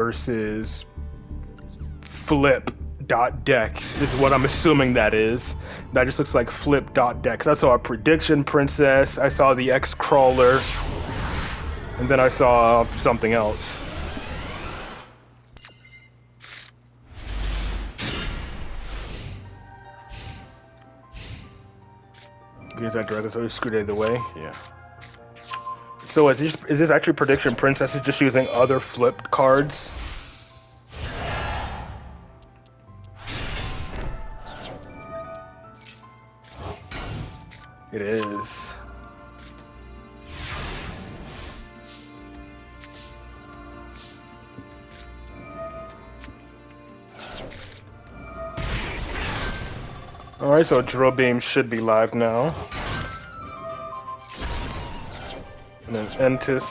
versus Flip.deck is what I'm assuming that is. That just looks like Flip.deck. 'Cause I saw a Prediction Princess, I saw the X-Crawler, and then I saw something else. Use that dragon, so screwed either way. Yeah. So is this actually Prediction Princess is just using other flipped cards? It is. Alright, so Drill Beam should be live now. And then Entis.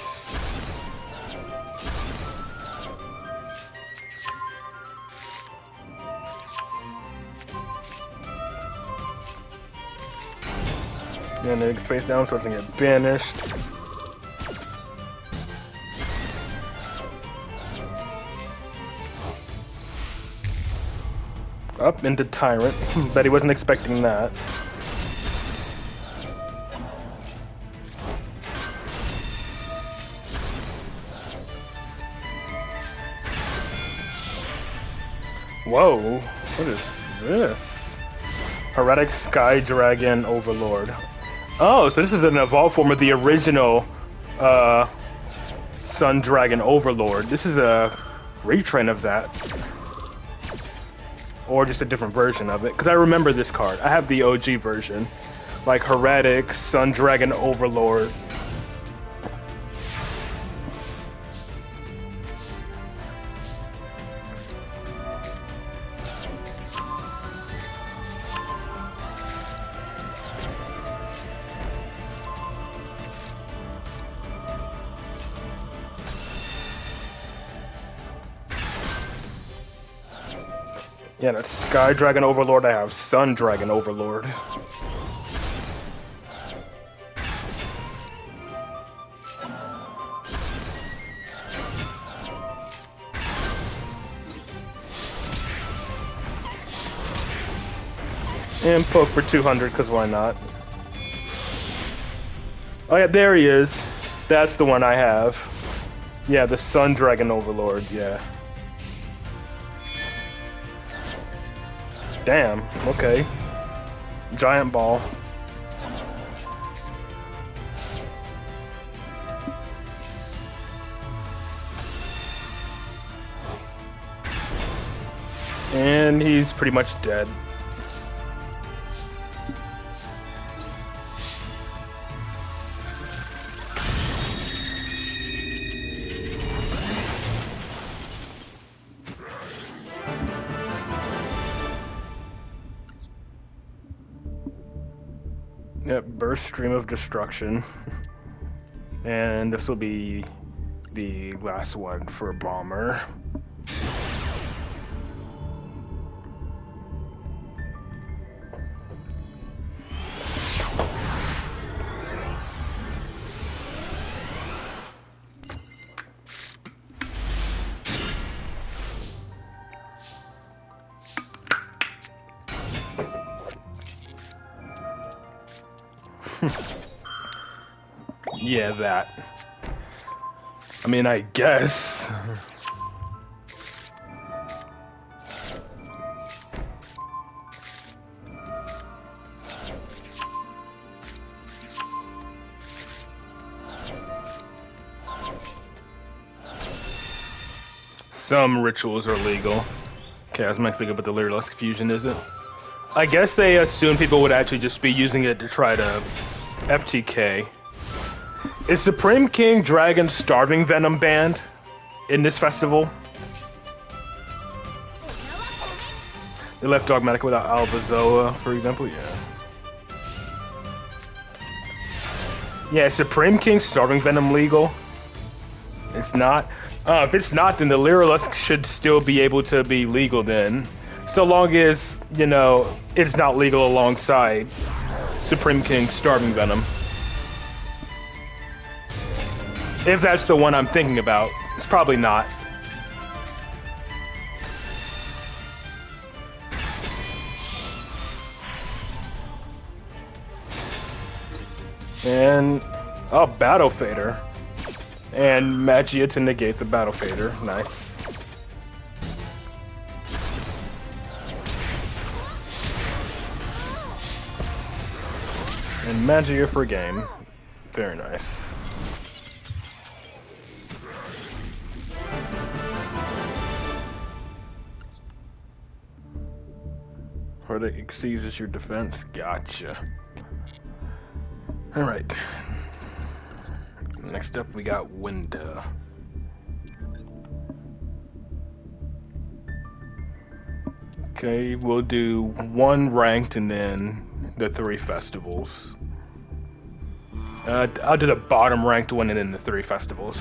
And then face down so it doesn't get banished. Up into Tyrant. Bet he wasn't expecting that. Whoa, what is this? Heretic Sky Dragon Overlord. Oh, so this is an evolved form of the original Sun Dragon Overlord. This is a retrain of that. Or just a different version of it. Because I remember this card. I have the OG version. Like Heretic, Sun Dragon Overlord. Yeah, that's Sky Dragon Overlord. I have Sun Dragon Overlord. And poke for 200, because why not? Oh yeah, there he is. That's the one I have. Yeah, the Sun Dragon Overlord, yeah. Damn, okay. Giant Ball. And he's pretty much dead. Yep, Burst Stream of Destruction. And this will be the last one for Bomber. Yeah, that. I mean, I guess. Some rituals are legal. Chaos legal, but the Lyrilusk Fusion isn't. I guess they assumed people would actually just be using it to try to FTK. Is Supreme King Dragon Starving Venom banned in this festival? They left Dogmatic without Albazoa, for example, yeah. Yeah, is Supreme King Starving Venom legal? It's not? If it's not, then the Lyrilusk should still be able to be legal then. So long as, you know, it's not legal alongside Supreme King Starving Venom. If that's the one I'm thinking about. It's probably not. And oh, Battle Fader. And Magia to negate the Battle Fader. Nice. And Magia for game. Very nice. Or that exceeds your defense. Gotcha. Alright. Next up we got Winda. Okay, we'll do one ranked and then the 3 festivals. I'll do the bottom ranked one and then the 3 festivals.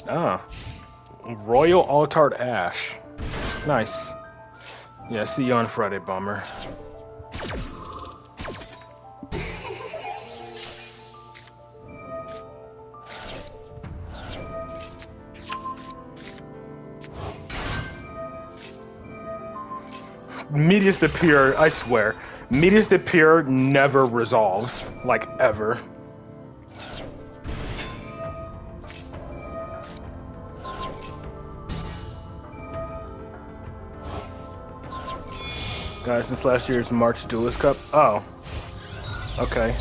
Ah, Royal Altered Ash. Nice. Yeah, see you on Friday, Bomber. Medius the Pure, I swear, Medius the Pure never resolves, like ever. Guys, since last year's March Duelist Cup? Oh. Okay.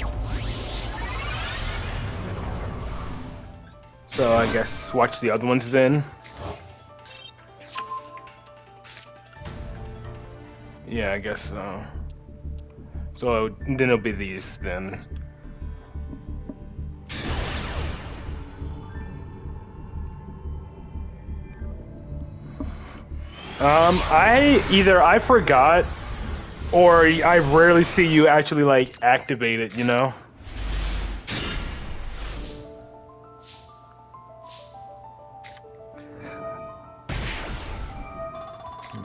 So I guess watch the other ones then. Yeah, I guess so. So then it'll be these then. I forgot, or I rarely see you actually like activate it, you know?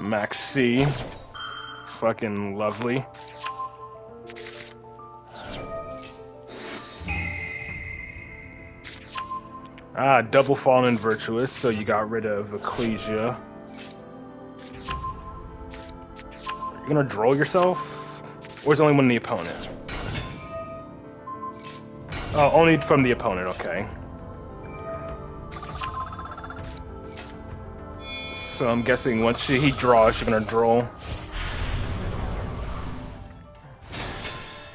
Max C. Fucking lovely. Ah, double fallen virtuous, so you got rid of Ecclesia. Are you gonna draw yourself? Or is it only one of the opponent? Oh, only from the opponent, okay. So I'm guessing once he draws, you're gonna draw.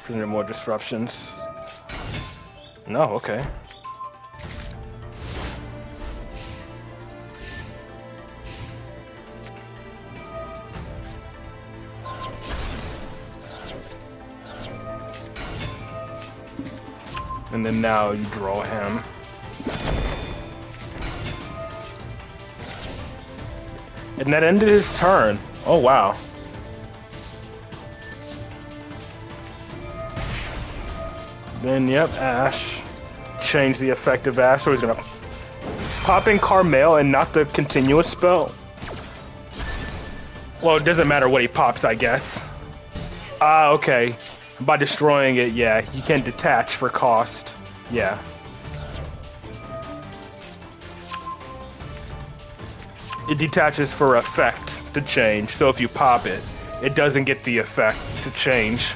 Present more disruptions. No, okay. And then now you draw him. And that ended his turn. Oh, wow. Then, yep, Ash. Change the effective Ash, so he's gonna pop in Carmel and not the continuous spell. Well, it doesn't matter what he pops, I guess. Ah, okay. By destroying it, yeah, you can detach for cost. Yeah. It detaches for effect to change, so if you pop it, it doesn't get the effect to change.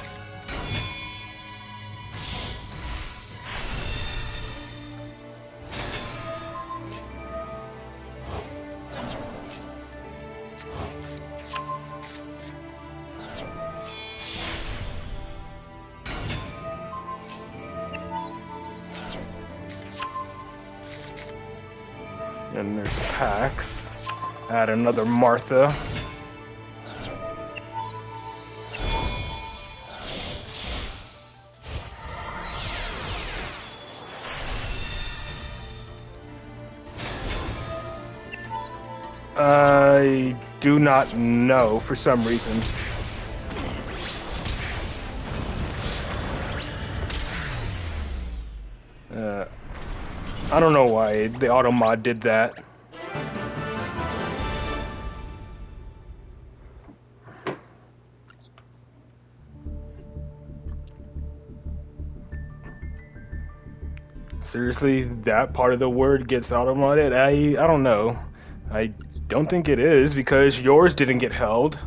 And there's Pax. Add another Martha. I do not know for some reason. I don't know why the auto mod did that. Seriously, that part of the word gets auto-modded? I don't know. I don't think it is, because yours didn't get held.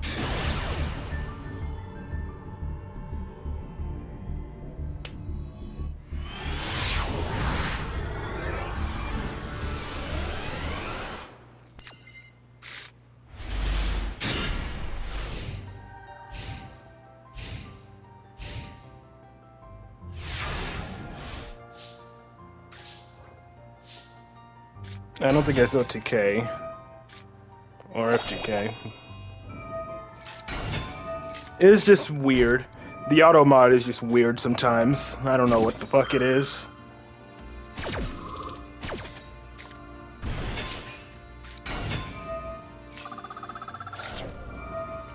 I don't think it's OTK or FTK. It's just weird. The auto mod is just weird sometimes. I don't know what the fuck it is.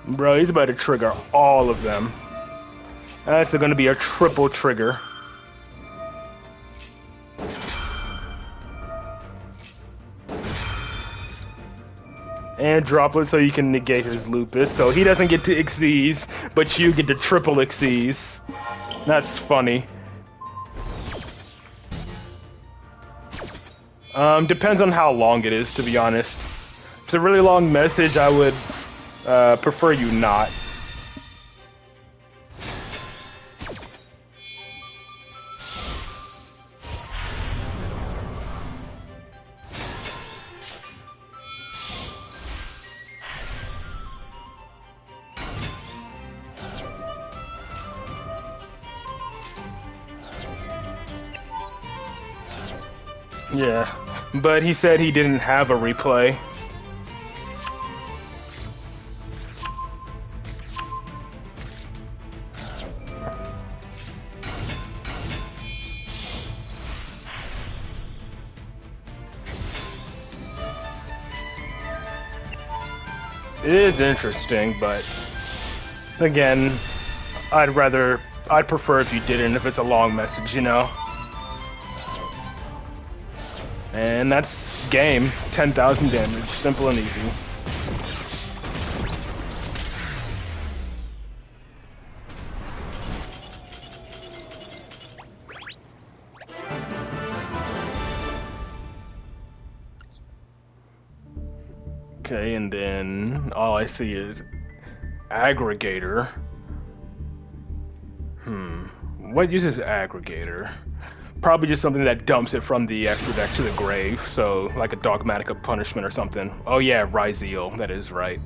Bro, he's about to trigger all of them. That's gonna be a triple trigger. And droplet so you can negate his lupus. So he doesn't get to Xyz, but you get to triple Xyz. That's funny. Depends on how long it is, to be honest. If it's a really long message, I would prefer you not. Yeah, but he said he didn't have a replay. It is interesting, but again, I'd prefer if you didn't, if it's a long message, you know? And that's game. 10,000 damage. Simple and easy. Okay, and then all I see is aggregator. What uses aggregator? Probably just something that dumps it from the extra deck to the grave, so like a dogmatic of punishment or something. Oh yeah, Ryzeal, that is right.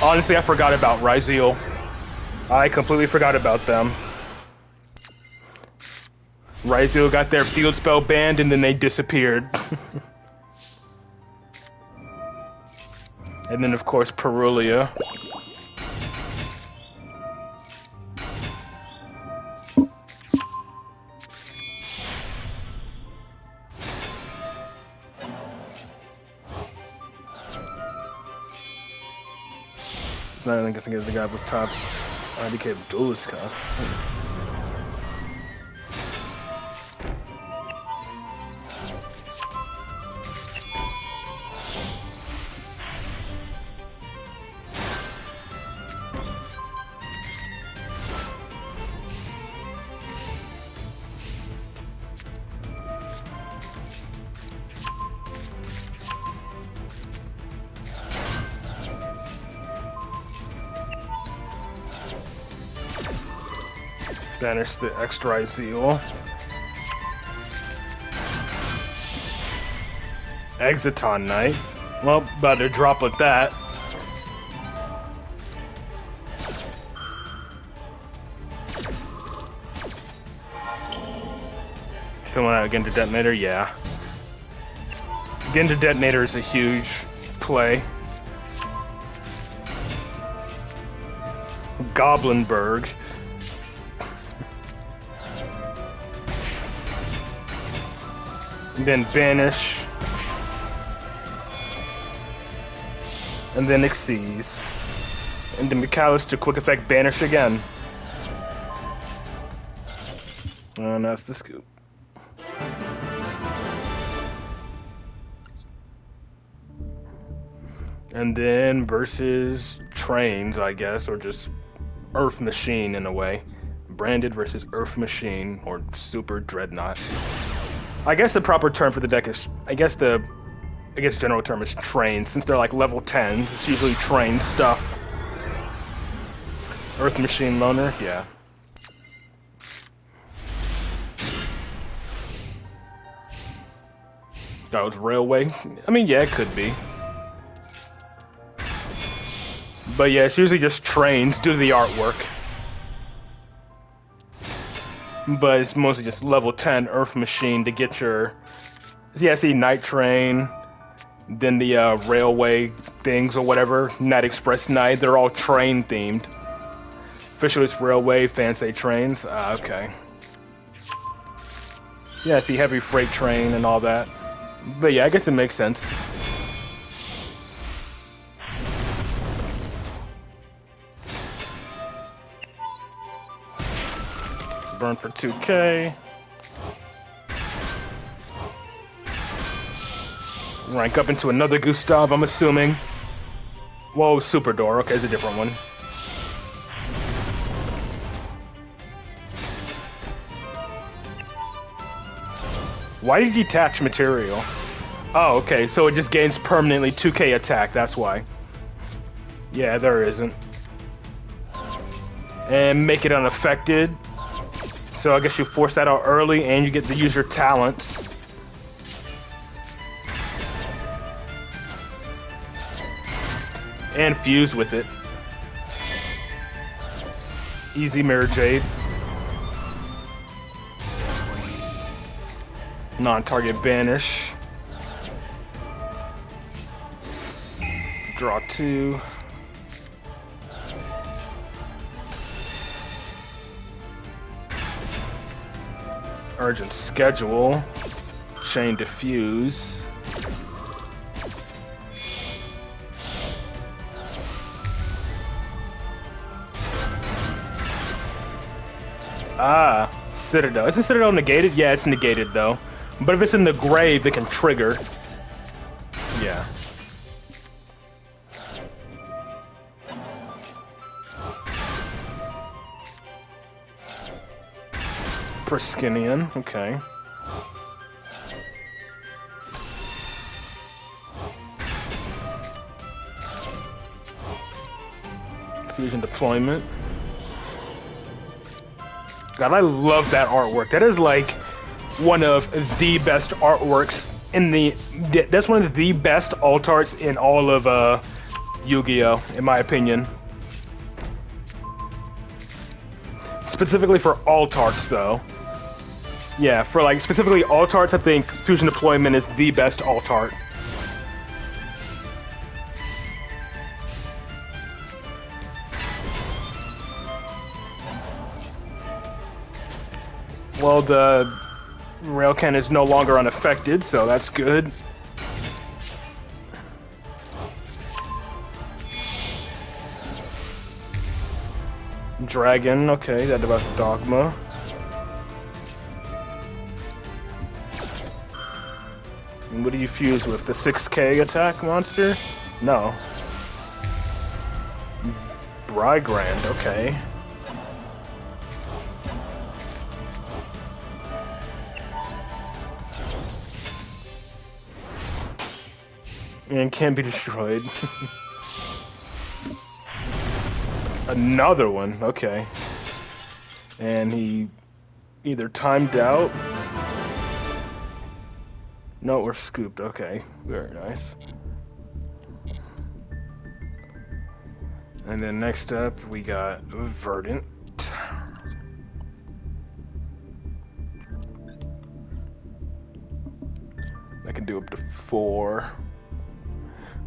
Honestly, I forgot about Ryzeal. I completely forgot about them. Ryzeal got their field spell banned and then they disappeared. And then of course Perulia. I think it's the guy with top IDK duelist cost. Banish the extra Ryzeal. Exiton Knight. Well, about to drop with that. Filling out again to Detonator, yeah. Again to Detonator is a huge play. Goblinberg. And then Banish. And then Xyz. And then McAllister quick effect Banish again. And that's the scoop. And then versus Trains, I guess, or just Earth Machine in a way. Branded versus Earth Machine, or Super Dreadnought. I guess the proper term for the deck is, I guess general term is trained. Since they're like level 10s, it's usually trained stuff. Earth Machine Loner, yeah. That was Railway. I mean, yeah, it could be. But yeah, it's usually just trains due to the artwork. But it's mostly just level 10 Earth Machine to get your... Yeah, see, Night Train, then the Railway things or whatever, Night Express Night, they're all train themed. Officially it's Railway, fans say trains. Okay. Yeah, see, Heavy Freight Train and all that. But yeah, I guess it makes sense. Burn for 2k. Rank up into another Gustav, I'm assuming. Whoa, Super Door. Okay, it's a different one. Why did he detach material? Oh, okay, so it just gains permanently 2k attack, that's why. Yeah, there isn't. And make it unaffected. So I guess you force that out early and you get to use your talents. And fuse with it. Easy Mirror Jade. Non-target banish. Draw 2. Urgent Schedule. Chain Diffuse. Ah, Citadel. Isn't Citadel negated? Yeah, it's negated though. But if it's in the grave, it can trigger. Yeah. Perskinian, okay. Fusion Deployment. God, I love that artwork. That is like one of the best artworks in the... That's one of the best alt arts in all of Yu-Gi-Oh, in my opinion. Specifically for alt arts, though. Yeah, for like specifically alt arts, I think Fusion Deployment is the best alt art. Well, the Railcan is no longer unaffected, so that's good. Dragon, okay, that debuffs Dogma. And what do you fuse with? The 6k attack monster? No. Brygrand, okay. And can't be destroyed. Another one, okay. And he either timed out. No, we're scooped, okay. Very nice. And then next up, we got Verdant. I can do up to 4.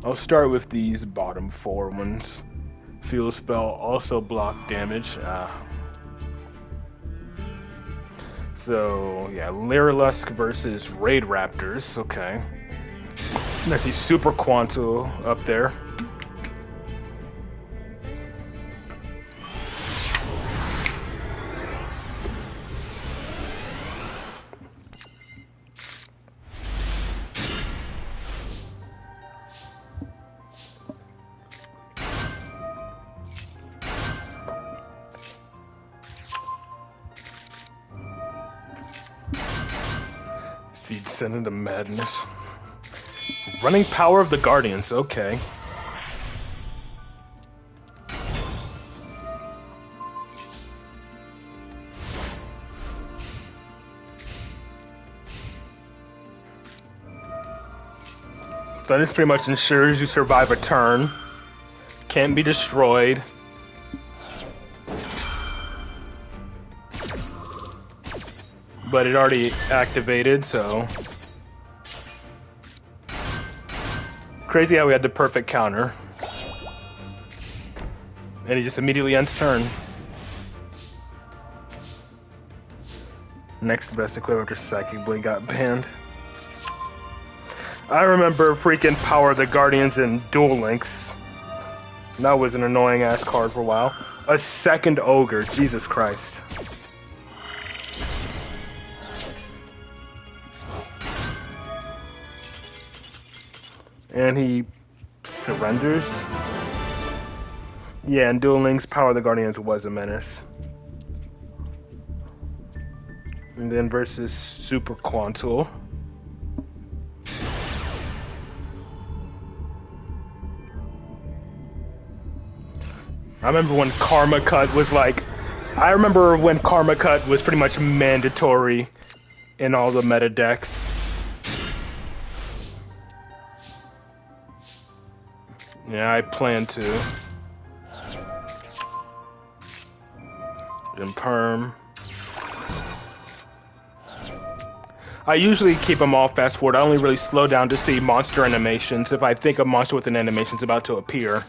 I'll start with these bottom 4 ones. Field Spell, also block damage. So, yeah, Lyrilusk versus Raid Raptors, okay. I see Super Quanto up there. Descend into madness. Running power of the Guardians, okay. So this pretty much ensures you survive a turn. Can't be destroyed. But it already activated, so... Crazy how we had the perfect counter. And he just immediately ends turn. Next best equipment after Psychic Blade got banned. I remember freaking Power of the Guardians in Duel Links. That was an annoying ass card for a while. A second Ogre, Jesus Christ. And he surrenders. Yeah, in Duel Links, Power of the Guardians was a menace. And then versus Super Quantul. I remember when Karma Cut was like... I remember when Karma Cut was pretty much mandatory in all the meta decks. Yeah, I plan to. And Perm. I usually keep them all fast forward. I only really slow down to see monster animations if I think a monster with an animation is about to appear.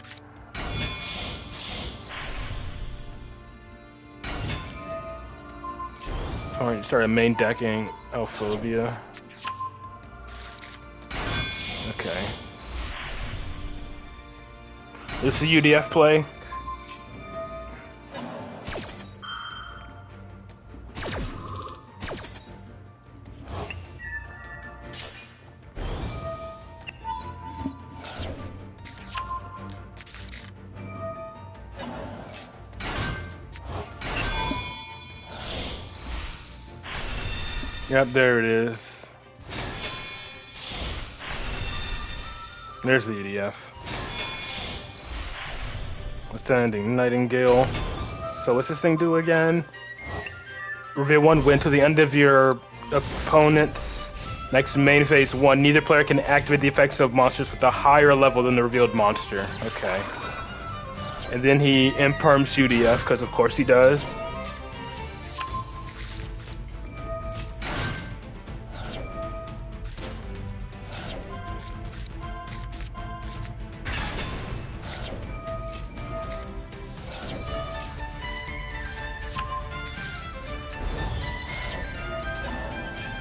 Alright, started main decking Alphobia. Okay. This is a UDF play. Yep, there it is. There's the UDF. Ascending Nightingale. So what's this thing do again? Reveal one win to the end of your opponent's next main phase 1. Neither player can activate the effects of monsters with a higher level than the revealed monster. Okay. And then he imperms UDF, because of course he does.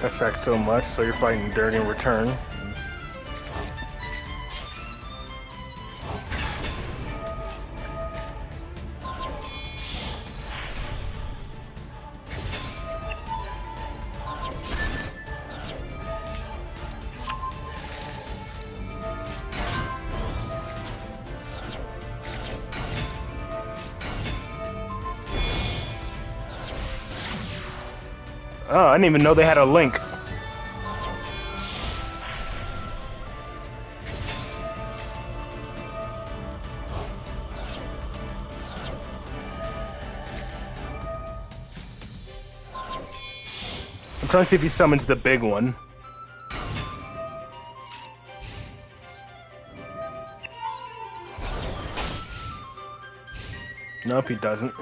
Effect so much, so you're fighting dirty in return. Oh, I didn't even know they had a link. I'm trying to see if he summons the big one. Nope, he doesn't.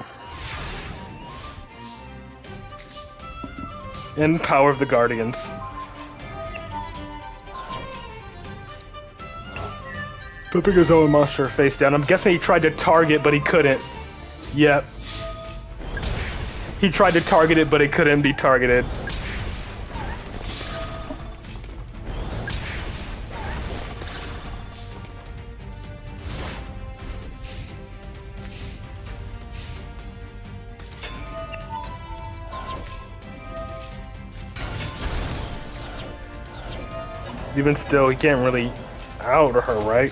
And Power of the Guardians. Putting his own monster face down. I'm guessing he tried to target, but he couldn't. Yep. He tried to target it, but it couldn't be targeted. Even still, he can't really out her, right?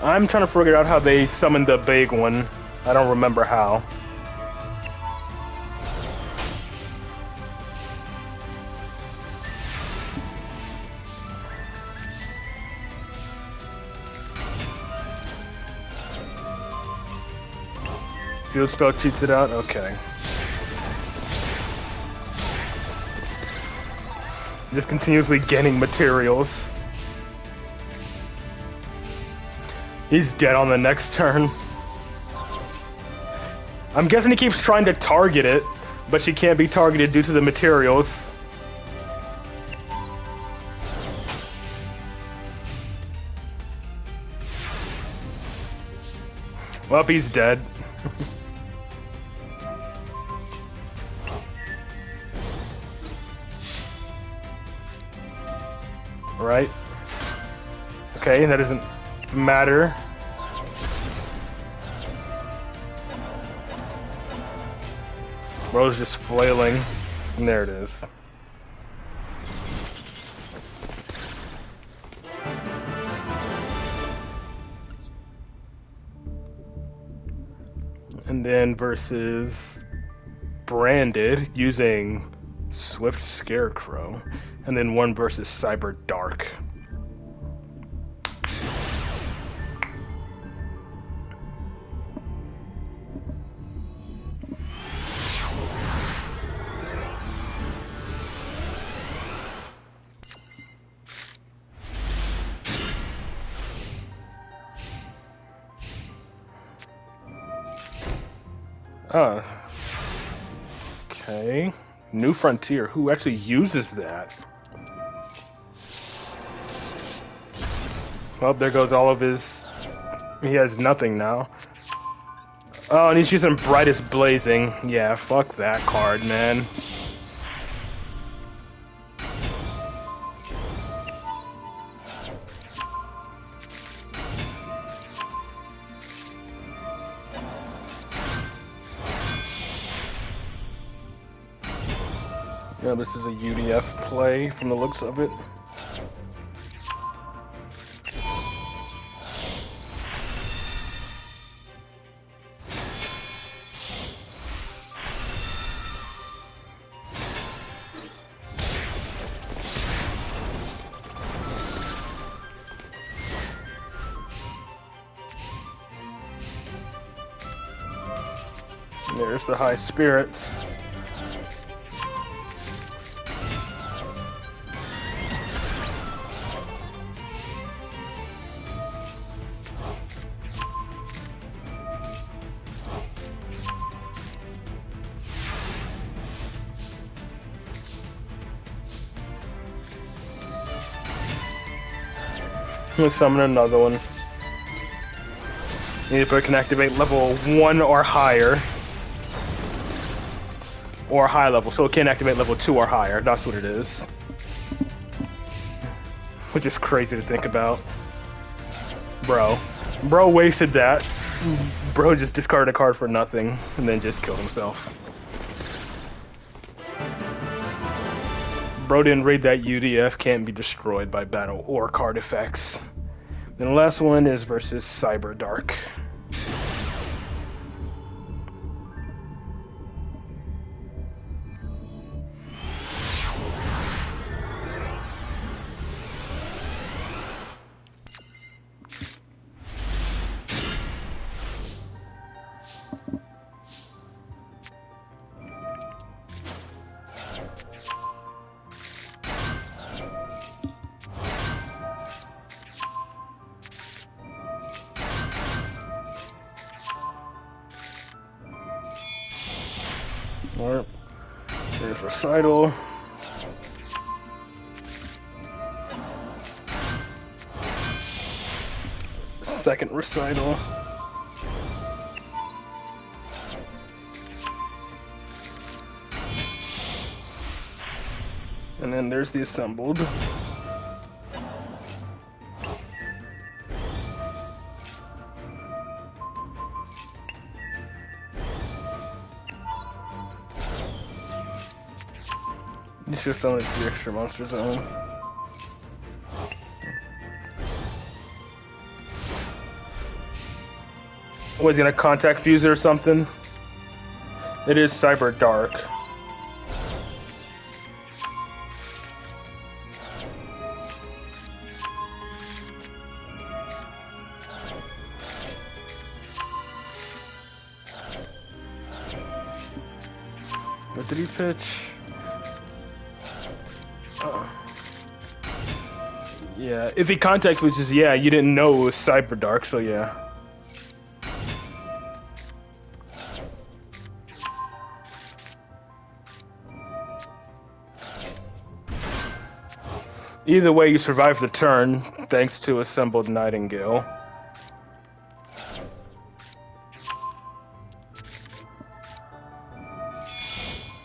I'm trying to figure out how they summoned the big one. I don't remember how. Field spell cheats it out? Okay. Just continuously gaining materials. He's dead on the next turn. I'm guessing he keeps trying to target it, but she can't be targeted due to the materials. Well, he's dead. Right? Okay, that doesn't matter. Bro's just flailing. And there it is. And then versus Branded using Swift Scarecrow. And then one versus Cyber Dark. Okay. New Frontier. Who actually uses that? Well, there goes all of his... He has nothing now. Oh, and he's using Brightest Blazing. Yeah, fuck that card, man. Yeah, this is a UDF play from the looks of it. There's the High Spirits. Let's summon another one. Either can activate level 1 or higher. Or high level, so it can't activate level 2 or higher. That's what it is. Which is crazy to think about. Bro wasted that. Bro just discarded a card for nothing and then just killed himself. Bro didn't read that UDF can't be destroyed by battle or card effects. Then the last one is versus Cyber Dark. Alright, there's Recital. Second Recital. And then there's the Assembled. You should have done like the extra monster zone. Was he gonna contact fuse it or something? It is Cyber Dark. What did he pitch? Yeah, if he contact was just, yeah, you didn't know it was Cyber Dark, so yeah. Either way, you survived the turn, thanks to Assembled Nightingale.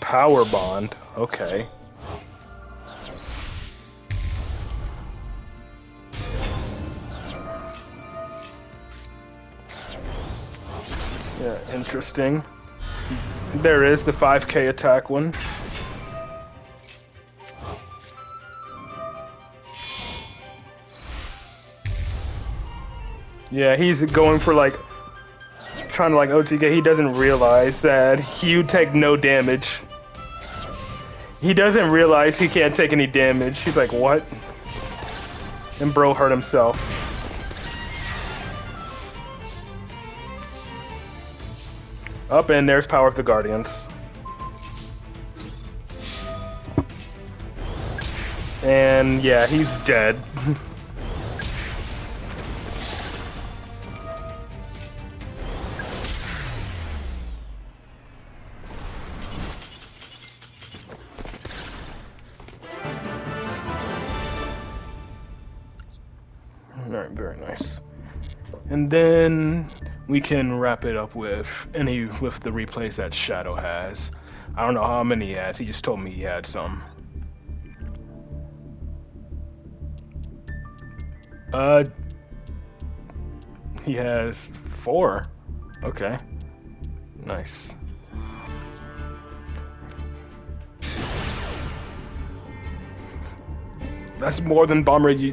Power Bond, okay. Yeah, interesting. There is the 5K attack one. Yeah, he's going for like, trying to like OTK. He doesn't realize that you take no damage. He doesn't realize he can't take any damage. He's like, what? And bro hurt himself. Up and there's Power of the Guardians. And yeah, he's dead. Alright, very nice. And then we can wrap it up with the replays that Shadow has. I don't know how many he has, he just told me he had some. He has 4. Okay. Nice. That's more than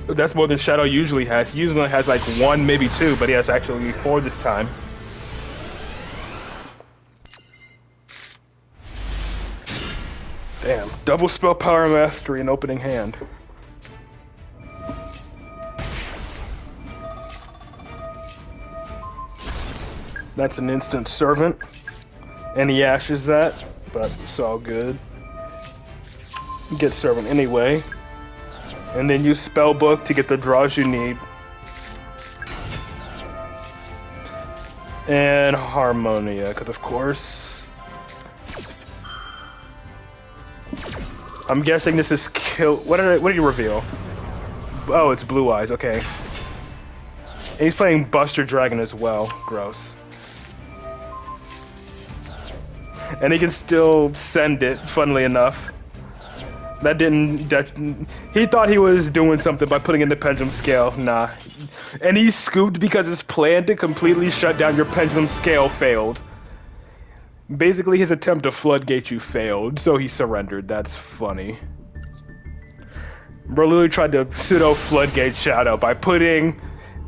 that's more than Shadow usually has. He usually has like 1, maybe 2, but he has actually 4 this time. Damn, double spell power mastery in opening hand. That's an instant servant. And he ashes that, but it's all good. Get servant anyway. And then use Spellbook to get the draws you need. And Harmonia, because of course. I'm guessing this is kill. What did you reveal? Oh, it's Blue Eyes. Okay. And he's playing Buster Dragon as well. Gross. And he can still send it. Funnily enough. He thought he was doing something by putting in the pendulum scale. Nah. And he scooped because his plan to completely shut down your pendulum scale failed. Basically, his attempt to floodgate you failed, so he surrendered. That's funny. Bro literally tried to pseudo floodgate Shadow by putting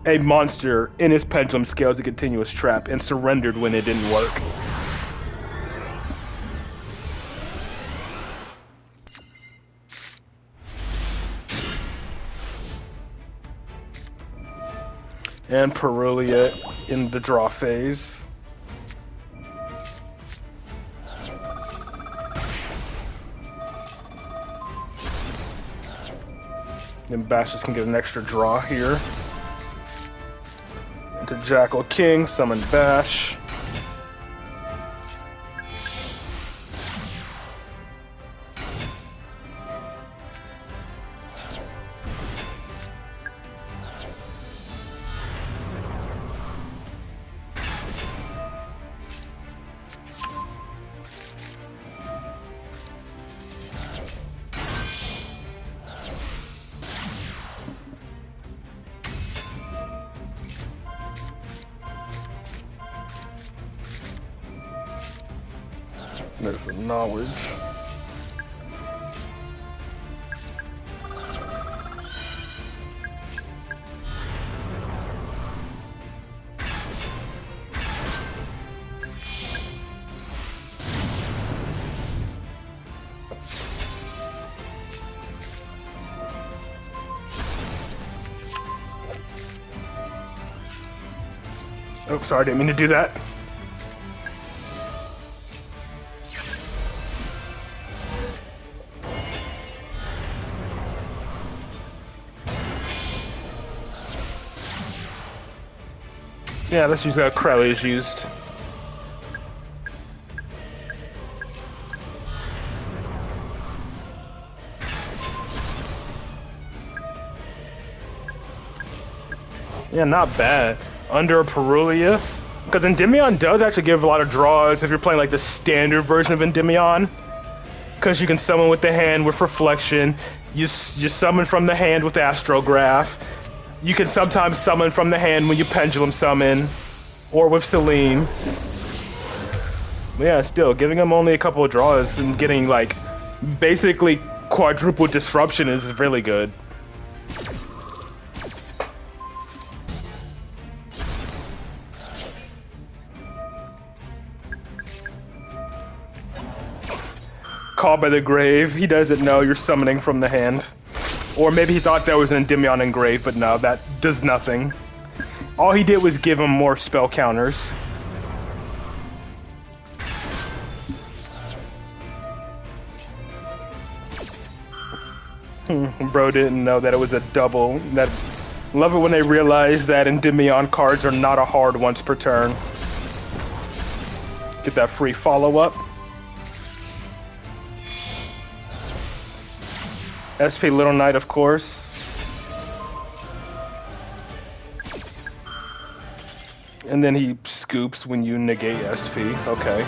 a monster in his pendulum scale as a continuous trap and surrendered when it didn't work. And Perulia in the draw phase. Then Bashes can get an extra draw here. Into Jackal King, summon Bash. There's the knowledge. Oh, sorry, didn't mean to do that. Yeah, let's use what Crowley is used. Yeah, not bad. Under a Perulia. Because Endymion does actually give a lot of draws if you're playing like the standard version of Endymion. Because you can summon with the hand with Reflection. You summon from the hand with Astrograph. You can sometimes summon from the hand when you Pendulum Summon. Or with Celine. But yeah, still, giving him only a couple of draws and getting like basically quadruple disruption is really good. Called by the grave. He doesn't know you're summoning from the hand. Or maybe he thought that was an Endymion engrave, but no, that does nothing. All he did was give him more spell counters. Bro didn't know that it was a double. Love it when they realize that Endymion cards are not a hard once per turn. Get that free follow-up. SP Little Knight, of course. And then he scoops when you negate SP. Okay.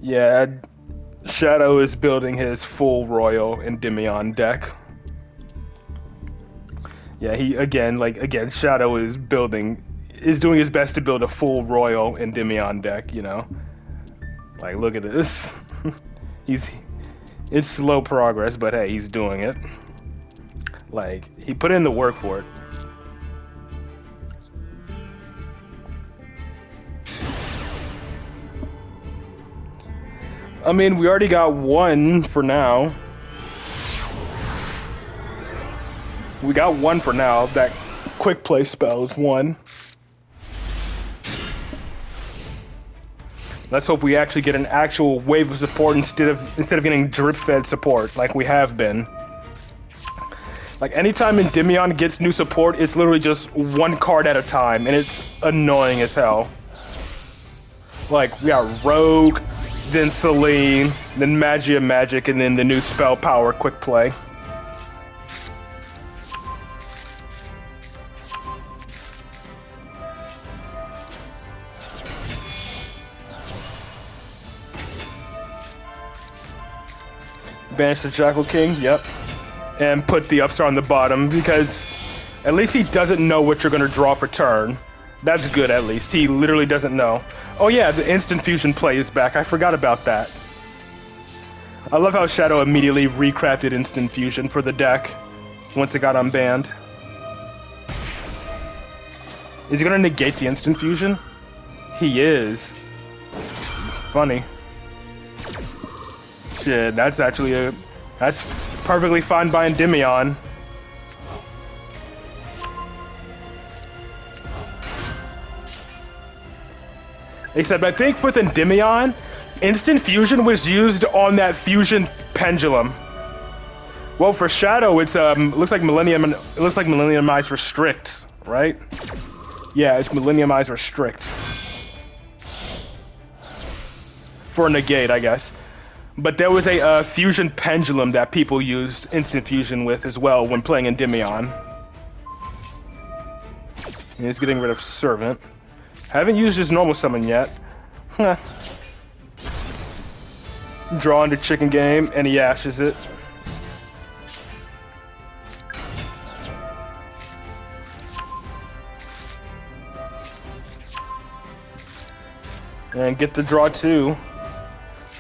Yeah, Shadow is building his full Royal Endymion deck. Yeah, again, Shadow is doing his best to build a full Royal Endymion deck, you know? Like, look at this. It's slow progress, but hey, he's doing it. Like, he put in the work for it. I mean, we already got one for now. We got one for now. That quick play spell is one. Let's hope we actually get an actual wave of support instead of getting drip-fed support like we have been. Like, anytime Endymion gets new support, it's literally just one card at a time, and it's annoying as hell. Like, we got Rogue, then Celine, then Magia Magic, and then the new Spell Power Quick Play. Banish the Jackal King, yep. And put the Upstart on the bottom, because at least he doesn't know what you're going to draw for turn. That's good, at least. He literally doesn't know. Oh yeah, the Instant Fusion play is back. I forgot about that. I love how Shadow immediately recrafted Instant Fusion for the deck once it got unbanned. Is he going to negate the Instant Fusion? He is. Funny. Shit, that's perfectly fine by Endymion. Except I think with Endymion, Instant Fusion was used on that Fusion Pendulum. Well, for Shadow, it's looks like Millenniumized Restrict, right? Yeah, it's Millenniumized Restrict. For negate, I guess. But there was a Fusion Pendulum that people used Instant Fusion with as well when playing Endymion. And he's getting rid of Servant. Haven't used his normal summon yet. Draw into Chicken Game, and he ashes it. And get the draw too.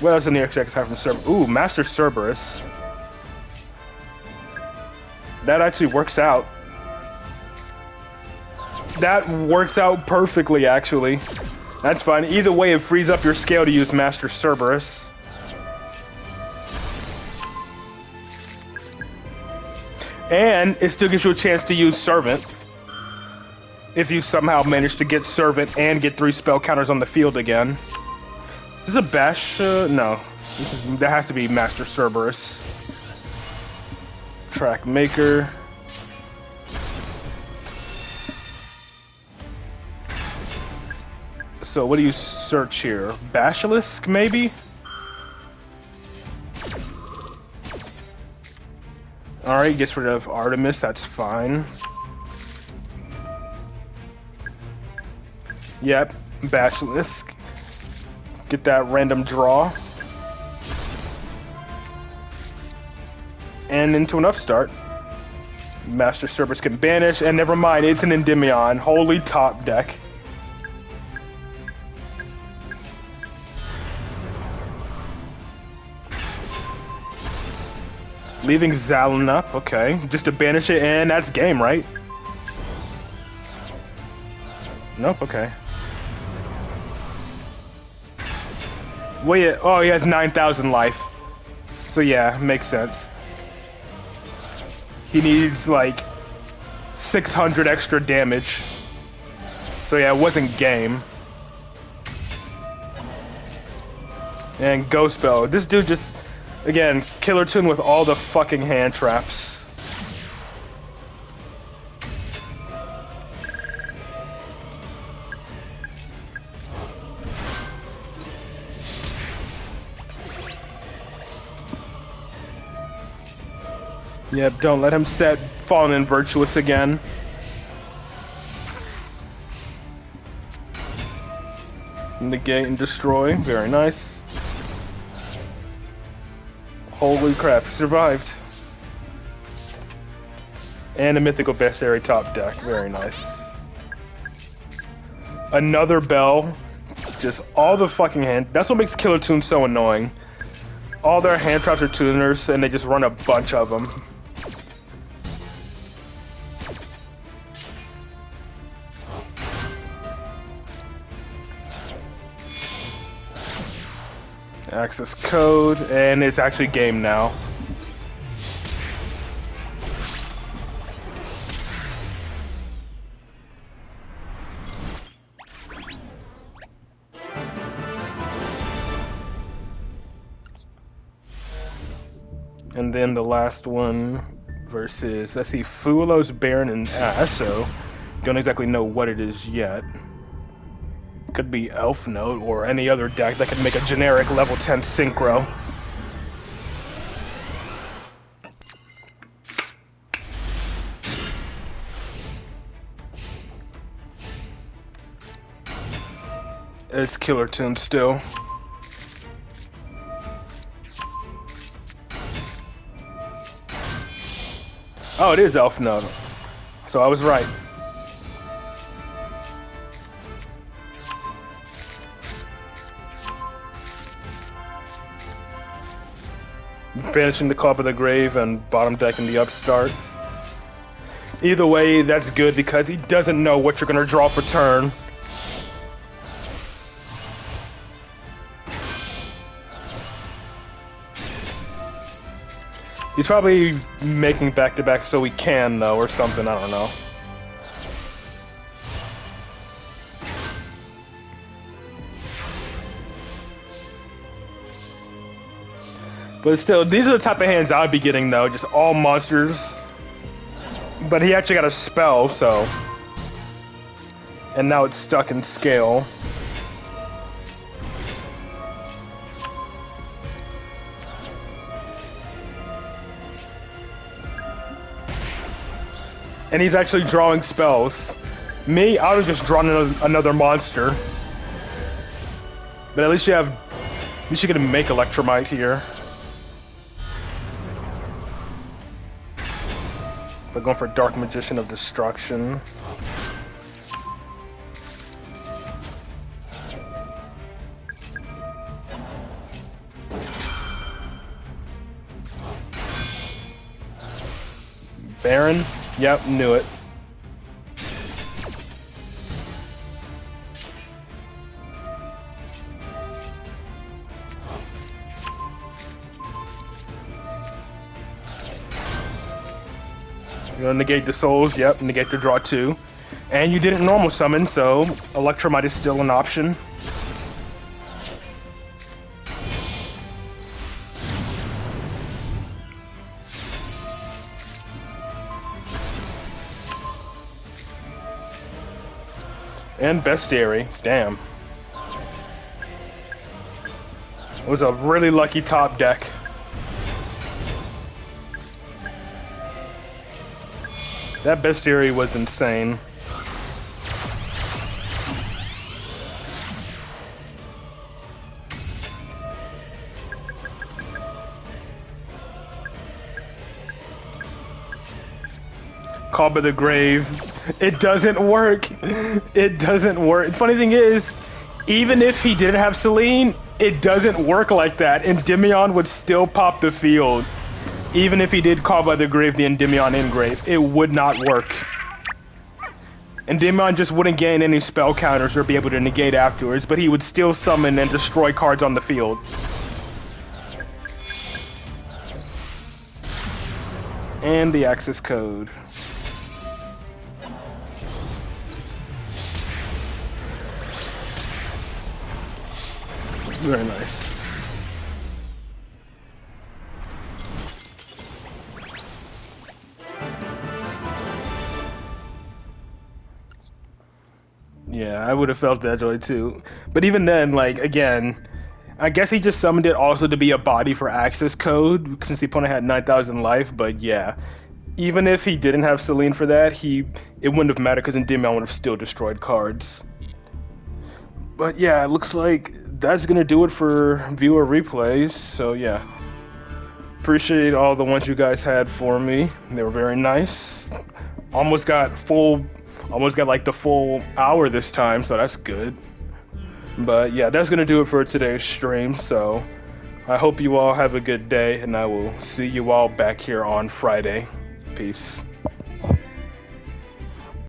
What else in the XX have from Cerberus? Ooh, Master Cerberus. That actually works out. That works out perfectly, actually. That's fine. Either way, it frees up your scale to use Master Cerberus. And it still gives you a chance to use Servant. if you somehow manage to get Servant and get 3 spell counters on the field again. Is this a Bash? No. That has to be Master Cerberus. Track Maker. So what do you search here? Basilisk, maybe? Alright, gets rid of Artemis, that's fine. Yep, Basilisk. Get that random draw. And into an upstart. Master Cerberus can banish, and never mind, it's an Endymion. Holy top deck. Leaving Zalin up, okay. Just to banish it, and that's game, right? Nope, okay. Wait, oh, he has 9,000 life. So yeah, makes sense. He needs, like, 600 extra damage. So yeah, it wasn't game. And Ghost Spell. This dude just... Again, Killer Tune with all the fucking hand traps. Yep, don't let him set Fallen and Virtuous again. Negate and destroy, very nice. Holy crap, survived. And a Mythical Bestiary top deck, very nice. Another Bell, just all the fucking hand. That's what makes Killer Tune so annoying. All their hand traps are tuners, and they just run a bunch of them. Access code, and it's actually game now. And then the last one versus, let's see, Fulos, Baron, and Ash, so don't exactly know what it is yet. Could be Elf Note or any other deck that could make a generic level 10 synchro. It's Killer Tune still. Oh, it is Elf Note. So I was right. Banishing the Club of the Grave and bottom decking the upstart. Either way, that's good because he doesn't know what you're gonna draw for turn. He's probably making back-to-back so he can, though, or something, I don't know. But still, these are the type of hands I'd be getting, though. Just all monsters. But he actually got a spell, so... And now it's stuck in scale. And he's actually drawing spells. Me, I would have just drawn another monster. But at least you have... At least you can make Electromite here. But going for Dark Magician of Destruction. Baron? Yep, knew it. You're gonna negate the souls, yep, negate the draw 2. And you didn't normal summon, so Electromite is still an option. And Bestiary, damn. It was a really lucky top deck. That Bestiary was insane. Call by the Grave. It doesn't work. It doesn't work. Funny thing is, even if he didn't have Celine, it doesn't work like that. Endymion would still pop the field. Even if he did Call by the Grave, the Endymion Engrave, it would not work. Endymion just wouldn't gain any spell counters or be able to negate afterwards, but he would still summon and destroy cards on the field. And the access code. Very nice. Yeah, I would have felt that joy too. But even then, like, again, I guess he just summoned it also to be a body for access code, since the opponent had 9,000 life, but yeah. Even if he didn't have Celine for that, it wouldn't have mattered because Endymion would have still destroyed cards. But yeah, it looks like that's gonna do it for viewer replays, so yeah. Appreciate all the ones you guys had for me. They were very nice. Almost got like the full hour this time, so that's good. But yeah, that's gonna do it for today's stream, so I hope you all have a good day, and I will see you all back here on Friday. Peace.